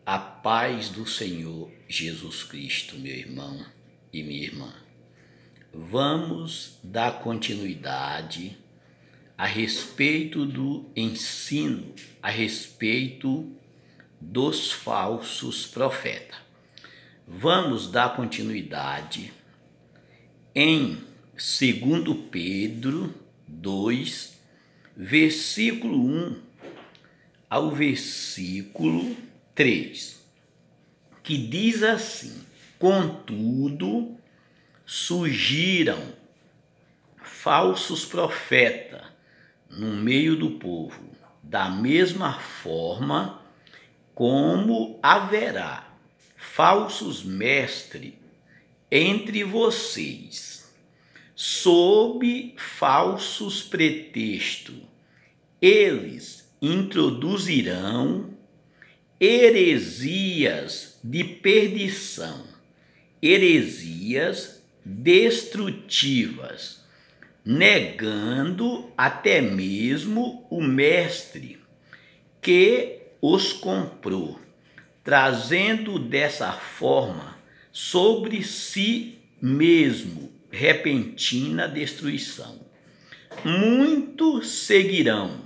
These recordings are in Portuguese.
A paz do Senhor Jesus Cristo, meu irmão e minha irmã. Vamos dar continuidade a respeito do ensino, a respeito dos falsos profetas. Vamos dar continuidade em 2 Pedro 2, versículo 1 ao versículo 3, que diz assim: contudo, surgiram falsos profetas no meio do povo, da mesma forma como haverá falsos mestres entre vocês, sob falsos pretextos. Eles introduzirão heresias de perdição, heresias destrutivas, negando até mesmo o mestre que os comprou, trazendo dessa forma sobre si mesmo repentina destruição. Muitos seguirão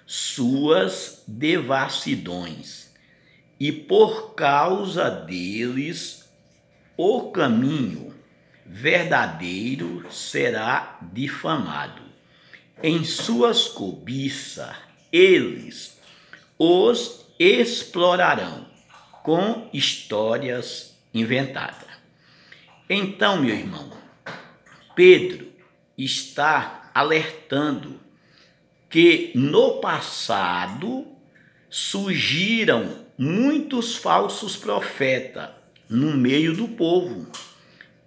suas devassidões, e por causa deles o caminho verdadeiro será difamado. Em suas cobiças eles os explorarão com histórias inventadas. Então, meu irmão, Pedro está alertando que no passado surgiram muitos falsos profetas no meio do povo.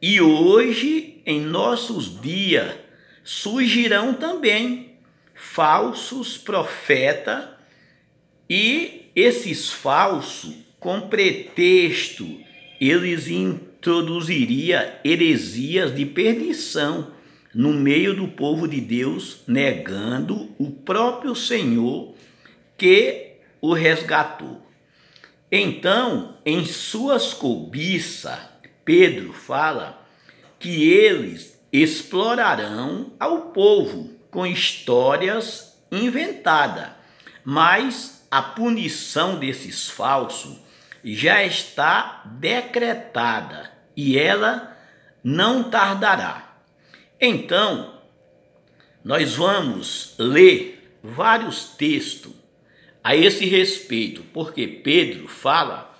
E hoje, em nossos dias, surgirão também falsos profetas, e esses falsos, com pretexto, eles introduziriam heresias de perdição no meio do povo de Deus, negando o próprio Senhor que o resgatou. Então, em suas cobiças, Pedro fala que eles explorarão ao povo com histórias inventadas, mas a punição desses falsos já está decretada e ela não tardará. Então, nós vamos ler vários textos a esse respeito, porque Pedro fala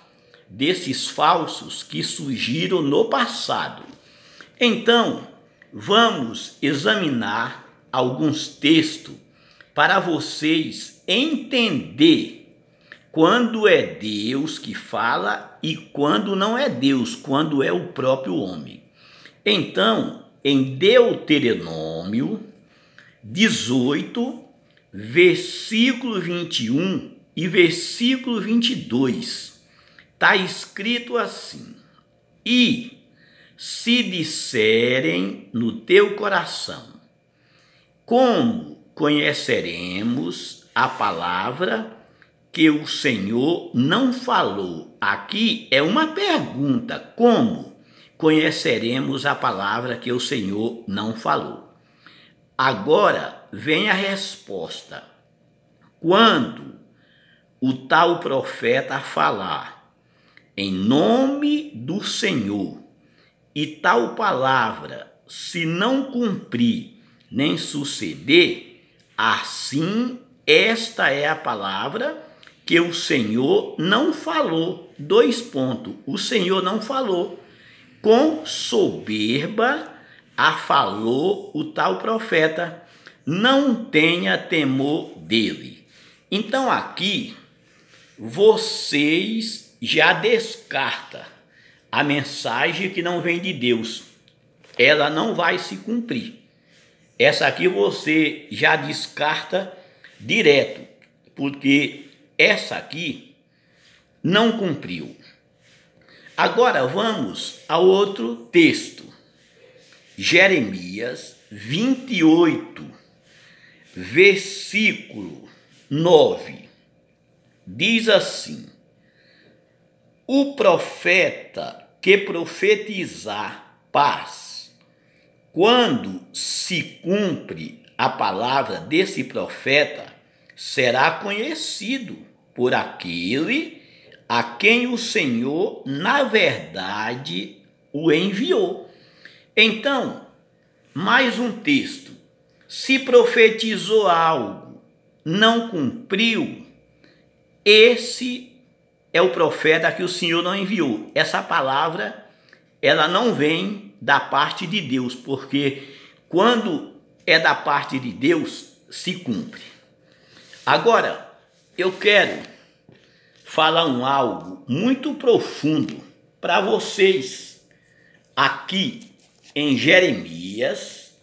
desses falsos que surgiram no passado. Então, vamos examinar alguns textos para vocês entender quando é Deus que fala e quando não é Deus, quando é o próprio homem. Então, em Deuteronômio 18, versículo 21 e versículo 22, está escrito assim: e se disserem no teu coração, como conheceremos a palavra que o Senhor não falou? Aqui é uma pergunta: como conheceremos a palavra que o Senhor não falou? Agora vem a resposta: quando o tal profeta falar em nome do Senhor, e tal palavra se não cumprir nem suceder, assim esta é a palavra que o Senhor não falou. O Senhor não falou. Com soberba falou o tal profeta, não tenha temor dele. Então aqui vocês já descartam a mensagem que não vem de Deus, ela não vai se cumprir. Essa aqui você já descarta direto, porque essa aqui não cumpriu. Agora vamos ao outro texto, Jeremias 28, versículo 9, diz assim: O profeta que profetizar paz, quando se cumpre a palavra desse profeta, será conhecido por aquele a quem o Senhor, na verdade, o enviou. Então, mais um texto. Se profetizou algo, não cumpriu, esse é o profeta que o Senhor não enviou. Essa palavra, ela não vem da parte de Deus, porque quando é da parte de Deus, se cumpre. Agora, eu quero falar algo muito profundo para vocês aqui em Jeremias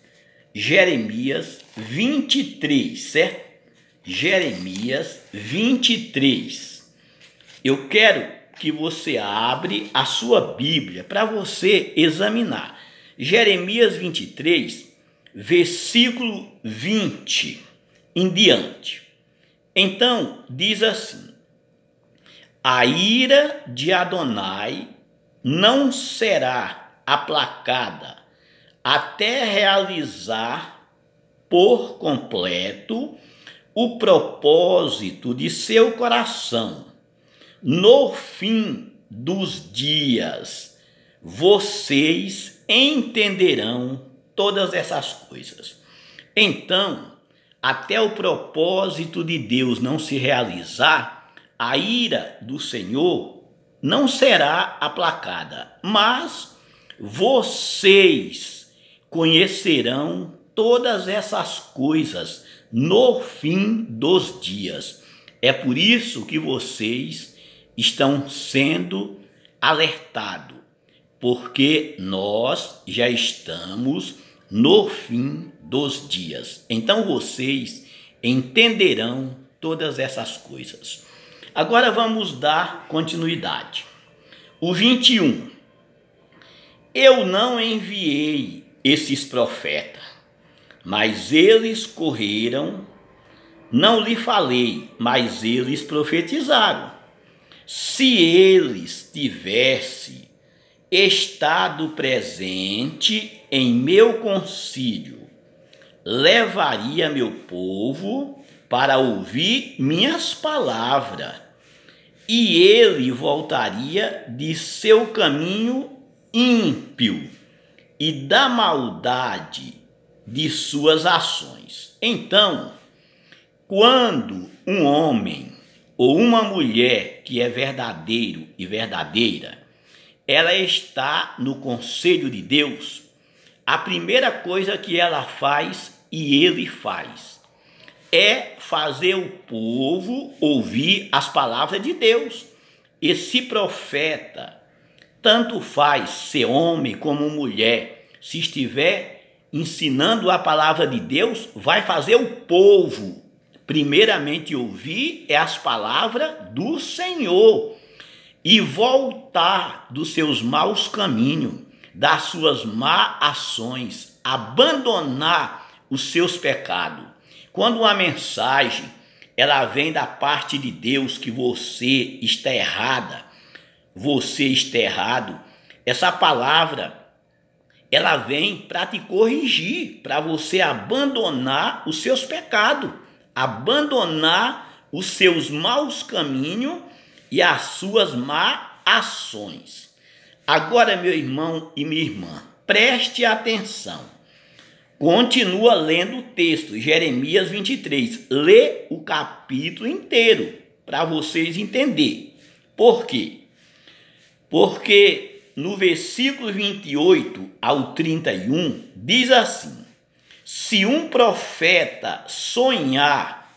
23, certo? Jeremias 23. Eu quero que você abre a sua Bíblia para você examinar. Jeremias 23, versículo 20 em diante. Então, diz assim: a ira de Adonai não será aplacada até realizar por completo o propósito de seu coração. No fim dos dias, vocês entenderão todas essas coisas. Então, até o propósito de Deus não se realizar, a ira do Senhor não será aplacada, mas vocês conhecerão todas essas coisas no fim dos dias. É por isso que vocês estão sendo alertados, porque nós já estamos no fim dos dias. Então vocês entenderão todas essas coisas. Agora vamos dar continuidade. O 21. Eu não enviei esses profetas, mas eles correram. Não lhe falei, mas eles profetizaram. Se eles tivessem estado presente em meu concílio, levaria meu povo para ouvir minhas palavras, e ele voltaria de seu caminho ímpio e da maldade de suas ações. Então, quando um homem ou uma mulher que é verdadeiro e verdadeira, ela está no conselho de Deus, a primeira coisa que ela faz e ele faz é fazer o povo ouvir as palavras de Deus. Esse profeta, tanto faz ser homem como mulher, se estiver ensinando a palavra de Deus, vai fazer o povo primeiramente ouvir as palavras do Senhor e voltar dos seus maus caminhos, das suas más ações, abandonar os seus pecados. Quando uma mensagem ela vem da parte de Deus que você está errada, você está errado, essa palavra ela vem para te corrigir, para você abandonar os seus pecados, abandonar os seus maus caminhos e as suas más ações. Agora, meu irmão e minha irmã, preste atenção. Continua lendo o texto, Jeremias 23. Lê o capítulo inteiro para vocês entenderem. Por quê? Porque no versículo 28 ao 31 diz assim: se um profeta sonhar,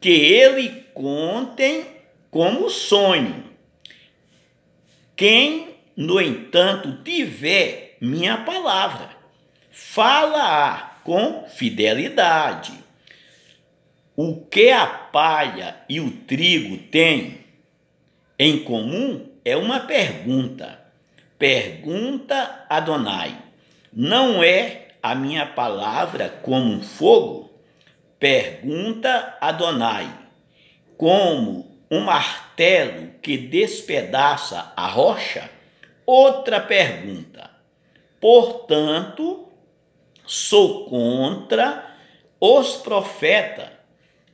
que ele contem como sonho. Quem, no entanto, tiver minha palavra, fala com fidelidade. O que a palha e o trigo têm em comum é uma pergunta. Pergunta Adonai: não é a minha palavra como um fogo? Pergunta Adonai: como um martelo que despedaça a rocha? Outra pergunta. Portanto, sou contra os profetas,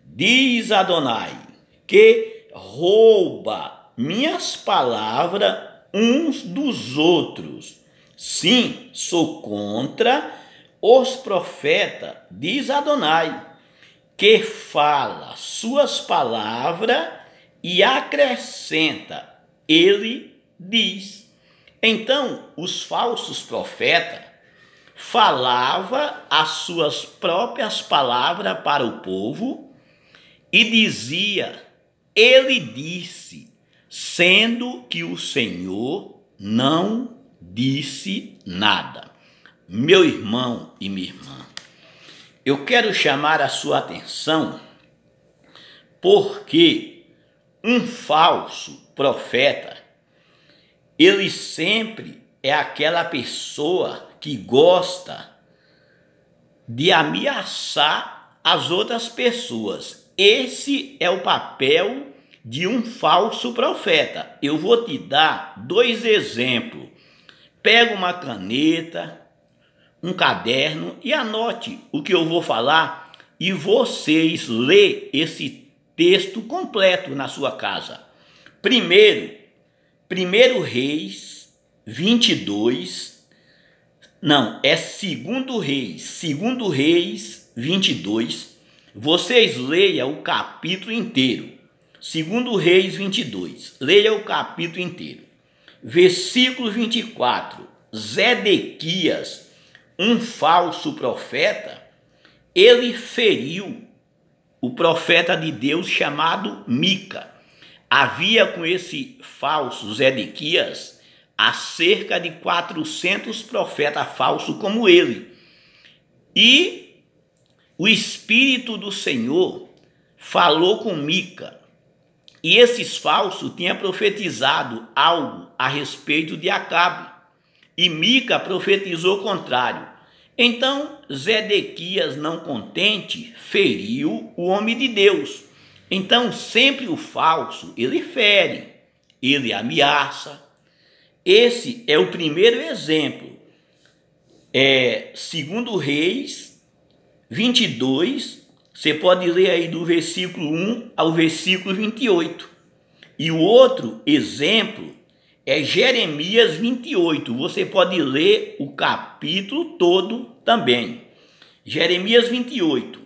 diz Adonai, que rouba minhas palavras uns dos outros. Sim, sou contra os profetas, diz Adonai, que fala suas palavras e acrescenta, ele diz. Então, os falsos profetas falavam as suas próprias palavras para o povo e dizia, ele disse, sendo que o Senhor não disse nada. Meu irmão e minha irmã, eu quero chamar a sua atenção porque um falso profeta, ele sempre é aquela pessoa que gosta de ameaçar as outras pessoas. Esse é o papel de um falso profeta. Eu vou te dar 2 exemplos. Pega uma caneta, um caderno e anote o que eu vou falar e vocês lê esse texto completo na sua casa. Primeiro Reis 22, não, é Segundo Reis 22, vocês leiam o capítulo inteiro. Segundo Reis 22, leia o capítulo inteiro. Versículo 24, Zedequias, um falso profeta, ele feriu o profeta de Deus chamado Mica. Havia com esse falso Zedequias há cerca de 400 profetas falsos como ele. E o Espírito do Senhor falou com Mica. E esses falsos tinham profetizado algo a respeito de Acabe. E Mica profetizou o contrário. Então Zedequias, não contente, feriu o homem de Deus. Então sempre o falso, ele fere, ele ameaça. Esse é o primeiro exemplo. Segundo Reis 22, você pode ler aí do versículo 1 ao versículo 28. E o outro exemplo é Jeremias 28. Você pode ler o capítulo todo também. Jeremias 28.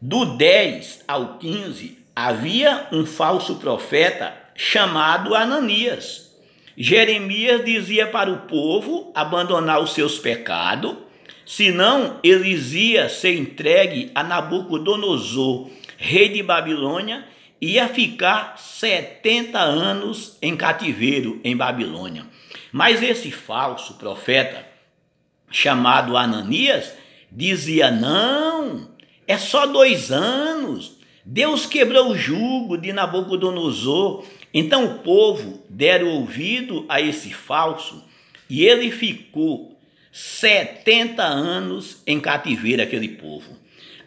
Do 10 ao 15, havia um falso profeta chamado Ananias. Jeremias dizia para o povo abandonar os seus pecados, senão eles iam ser entregue a Nabucodonosor, rei de Babilônia, e ia ficar 70 anos em cativeiro em Babilônia. Mas esse falso profeta, chamado Ananias, dizia, não, é só 2 anos, Deus quebrou o jugo de Nabucodonosor. Então o povo deram ouvido a esse falso e ele ficou 70 anos em cativeiro, aquele povo.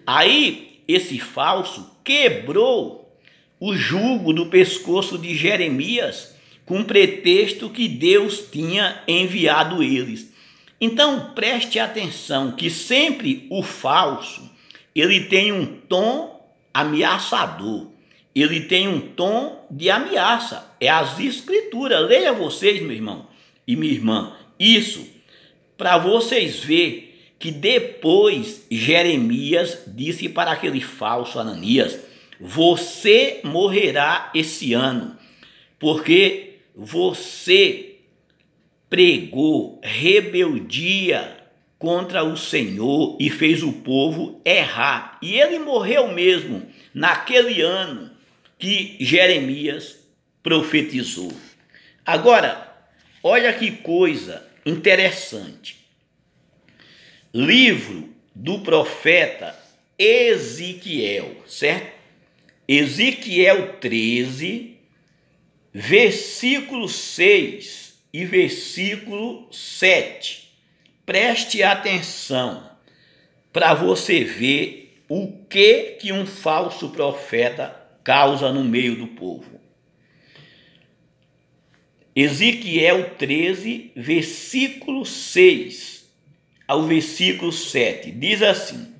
Aí esse falso quebrou o jugo do pescoço de Jeremias com pretexto que Deus tinha enviado eles. Então preste atenção que sempre o falso, ele tem um tom ameaçador, ele tem um tom de ameaça. É as escrituras, leia vocês, meu irmão e minha irmã, isso para vocês verem que depois Jeremias disse para aquele falso Ananias, você morrerá esse ano, porque você pregou rebeldia contra o Senhor e fez o povo errar. E ele morreu mesmo naquele ano que Jeremias profetizou. Agora, olha que coisa interessante. Livro do profeta Ezequiel, certo? Ezequiel 13, versículo 6 e versículo 7. Preste atenção para você ver o que um falso profeta causa no meio do povo. Ezequiel 13, versículo 6 ao versículo 7, diz assim: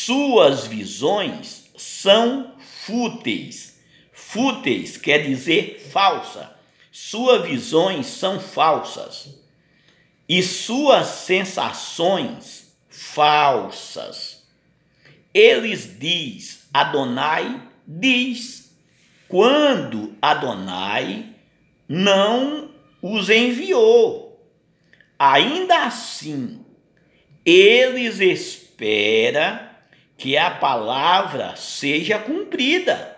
suas visões são fúteis. Fúteis quer dizer falsa. Suas visões são falsas. E suas sensações falsas. Eles diz, Adonai diz, quando Adonai não os enviou. Ainda assim, eles esperam que a palavra seja cumprida.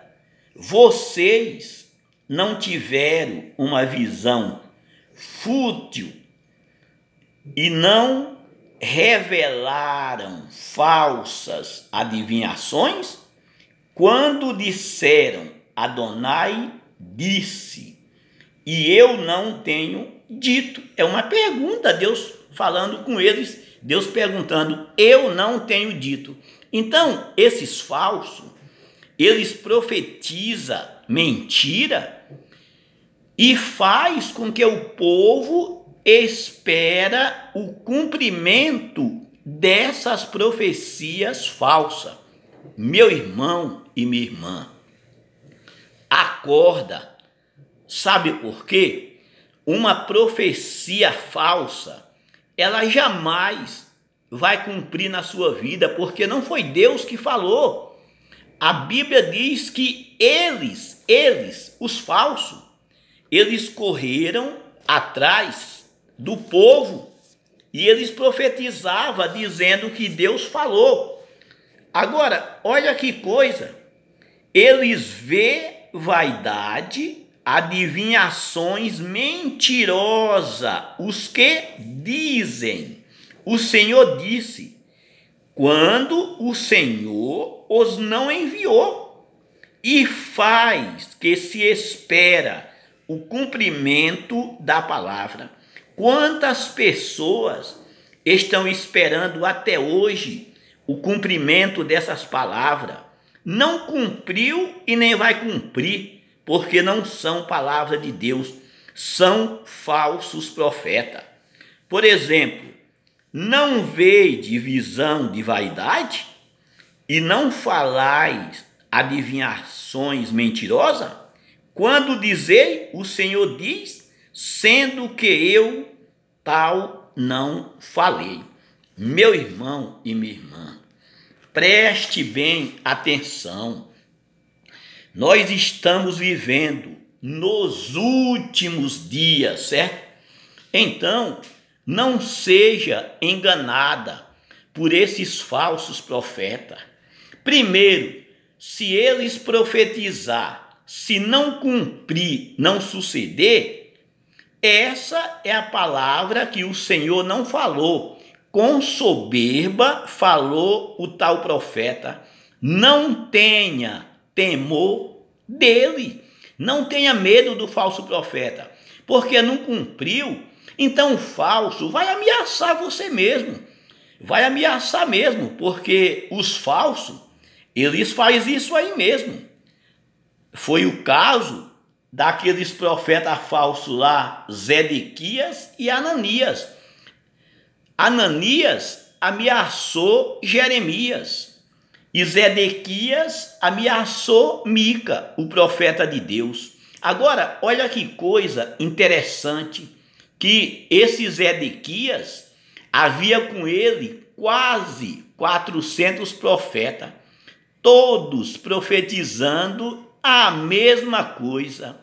Vocês não tiveram uma visão fútil e não revelaram falsas adivinhações? Quando disseram, Adonai disse, e eu não tenho dito. É uma pergunta, Deus falando com eles, Deus perguntando, eu não tenho dito. Então, esses falsos, eles profetizam mentira e faz com que o povo espera o cumprimento dessas profecias falsas. Meu irmão e minha irmã, acorda. Sabe por quê? Uma profecia falsa, ela jamais vai cumprir na sua vida, porque não foi Deus que falou. A Bíblia diz que eles, os falsos, eles correram atrás do povo e eles profetizavam dizendo que Deus falou. Agora, olha que coisa, eles vê vaidade, adivinhações mentirosas, os que dizem, o Senhor disse, quando o Senhor os não enviou, e faz que se espera o cumprimento da palavra. Quantas pessoas estão esperando até hoje o cumprimento dessas palavras? Não cumpriu e nem vai cumprir, porque não são palavras de Deus, são falsos profetas. Por exemplo, não vede visão de vaidade e não falais adivinhações mentirosas? Quando dizei, o Senhor diz, sendo que eu tal não falei. Meu irmão e minha irmã, preste bem atenção. Nós estamos vivendo nos últimos dias, certo? Então, não seja enganada por esses falsos profetas. Primeiro, se eles profetizar, se não cumprir, não suceder, essa é a palavra que o Senhor não falou. Com soberba falou o tal profeta. Não tenha temor dele. Não tenha medo do falso profeta, porque não cumpriu. Então o falso vai ameaçar você mesmo. Vai ameaçar mesmo, porque os falsos, eles fazem isso aí mesmo. Foi o caso daqueles profetas falsos lá, Zedequias e Ananias. Ananias ameaçou Jeremias e Zedequias ameaçou Mica, o profeta de Deus. Agora, olha que coisa interessante, que esse Zedequias havia com ele quase 400 profetas, todos profetizando a mesma coisa.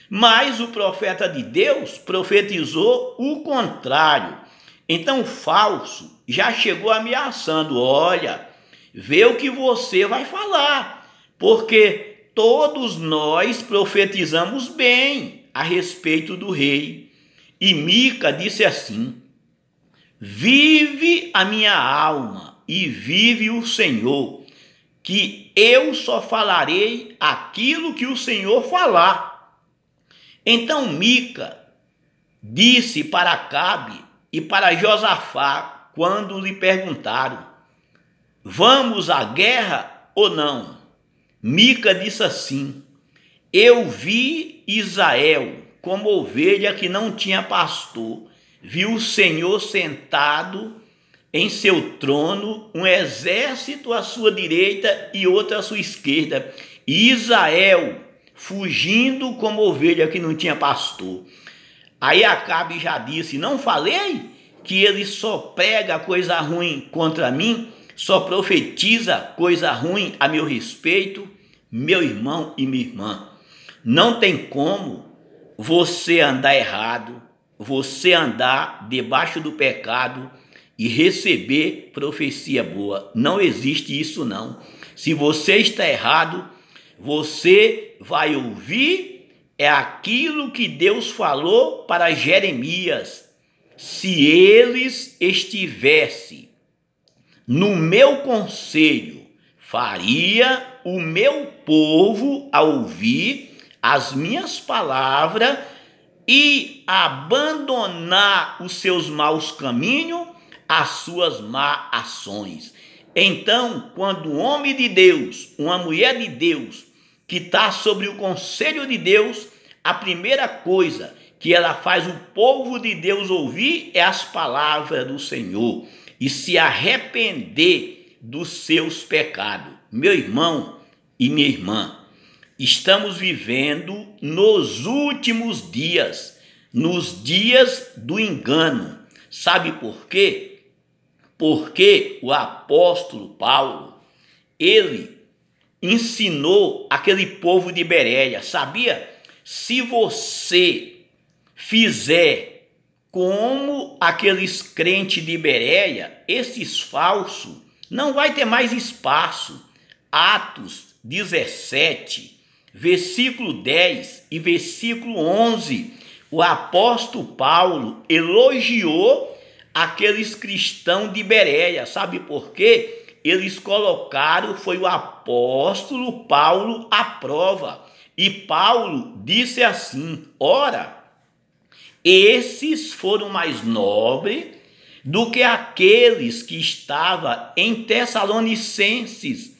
Mas o profeta de Deus profetizou o contrário. Então o falso já chegou ameaçando, olha, vê o que você vai falar, porque todos nós profetizamos bem a respeito do rei. E Mica disse assim, vive a minha alma e vive o Senhor, que eu só falarei aquilo que o Senhor falar. Então Mica disse para Acabe e para Josafá, quando lhe perguntaram, vamos à guerra ou não? Mica disse assim: eu vi Israel como ovelha que não tinha pastor, viu o Senhor sentado em seu trono, um exército à sua direita e outro à sua esquerda, e Israel fugindo como ovelha que não tinha pastor. Aí Acabe já disse: não falei que ele só prega coisa ruim contra mim, só profetiza coisa ruim a meu respeito? Meu irmão e minha irmã, não tem como você andar errado, você andar debaixo do pecado e receber profecia boa. Não existe isso não. Se você está errado, você vai ouvir aquilo que Deus falou para Jeremias: se eles estivessem no meu conselho, faria o meu povo a ouvir as minhas palavras e abandonar os seus maus caminhos, as suas má ações. Então, quando um homem de Deus, uma mulher de Deus, que está sobre o conselho de Deus, a primeira coisa que ela faz o povo de Deus ouvir é as palavras do Senhor e se arrepender dos seus pecados. Meu irmão e minha irmã, estamos vivendo nos últimos dias, nos dias do engano. Sabe por quê? Porque o apóstolo Paulo, ele ensinou aquele povo de Bereia, sabia? Se você fizer como aqueles crentes de Bereia, esses falsos, não vai ter mais espaço. Atos 17, versículo 10 e versículo 11, o apóstolo Paulo elogiou aqueles cristãos de Bereia. Sabe por quê? Eles colocaram, foi o apóstolo Paulo à prova. E Paulo disse assim: ora, esses foram mais nobres do que aqueles que estavam em Tessalonicenses,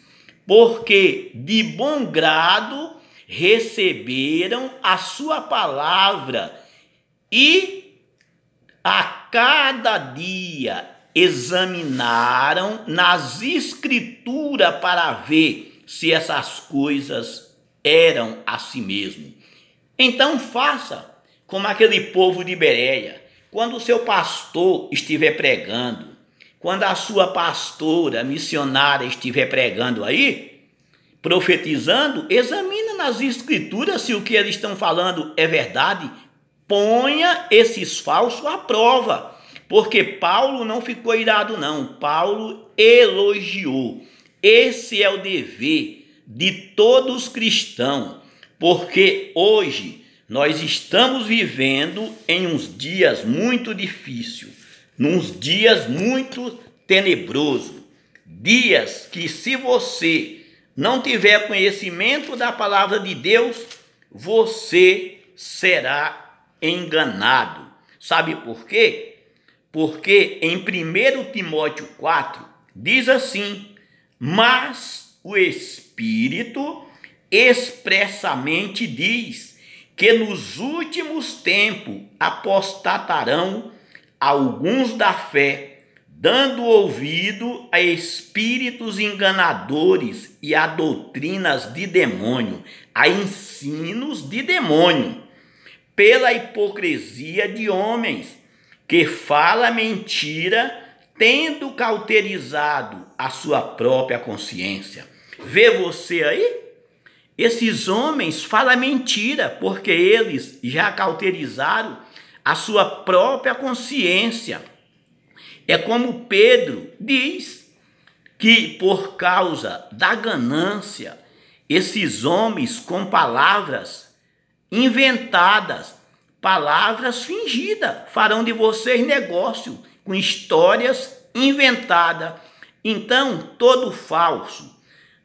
porque de bom grado receberam a sua palavra e a cada dia examinaram nas escrituras para ver se essas coisas eram assim mesmo. Então faça como aquele povo de Bereia. Quando o seu pastor estiver pregando, quando a sua pastora missionária estiver pregando aí, profetizando, examina nas escrituras se o que eles estão falando é verdade. Ponha esses falsos à prova. Porque Paulo não ficou irado não, Paulo elogiou. Esse é o dever de todos os cristãos, porque hoje nós estamos vivendo em uns dias muito difíceis, uns dias muito tenebrosos, dias que se você não tiver conhecimento da palavra de Deus, você será enganado. Sabe por quê? Porque em 1 Timóteo 4 diz assim: mas o Espírito expressamente diz que nos últimos tempos apostatarão alguns da fé, dando ouvido a espíritos enganadores e a doutrinas de demônio, a ensinos de demônio, pela hipocrisia de homens que fala mentira, tendo cauterizado a sua própria consciência. Vê você aí? Esses homens falam mentira, porque eles já cauterizaram a sua própria consciência. É como Pedro diz, que por causa da ganância, esses homens com palavras inventadas, palavras fingidas, farão de vocês negócio com histórias inventadas. Então, todo falso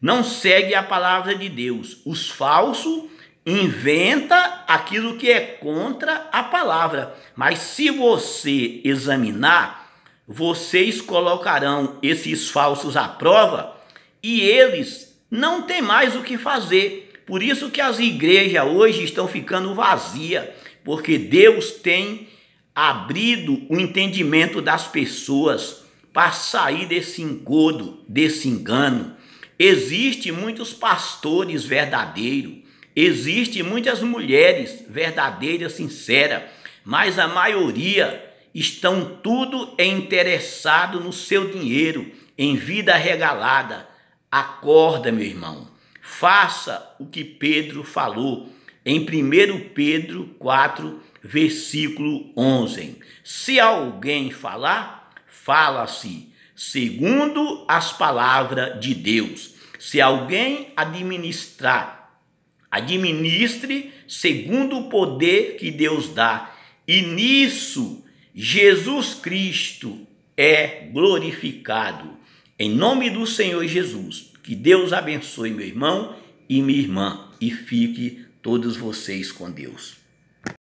não segue a palavra de Deus. Os falsos inventam aquilo que é contra a palavra. Mas se você examinar, vocês colocarão esses falsos à prova e eles não tem mais o que fazer. Por isso que as igrejas hoje estão ficando vazias, porque Deus tem abrido o entendimento das pessoas para sair desse engodo, desse engano. Existem muitos pastores verdadeiros, existem muitas mulheres verdadeiras, sinceras, mas a maioria estão tudo interessado no seu dinheiro, em vida regalada. Acorda, meu irmão, faça o que Pedro falou em 1 Pedro 4, versículo 11. Se alguém falar, fala-se segundo as palavras de Deus. Se alguém administrar, administre segundo o poder que Deus dá. E nisso Jesus Cristo é glorificado. Em nome do Senhor Jesus, que Deus abençoe meu irmão e minha irmã, e fique todos vocês com Deus.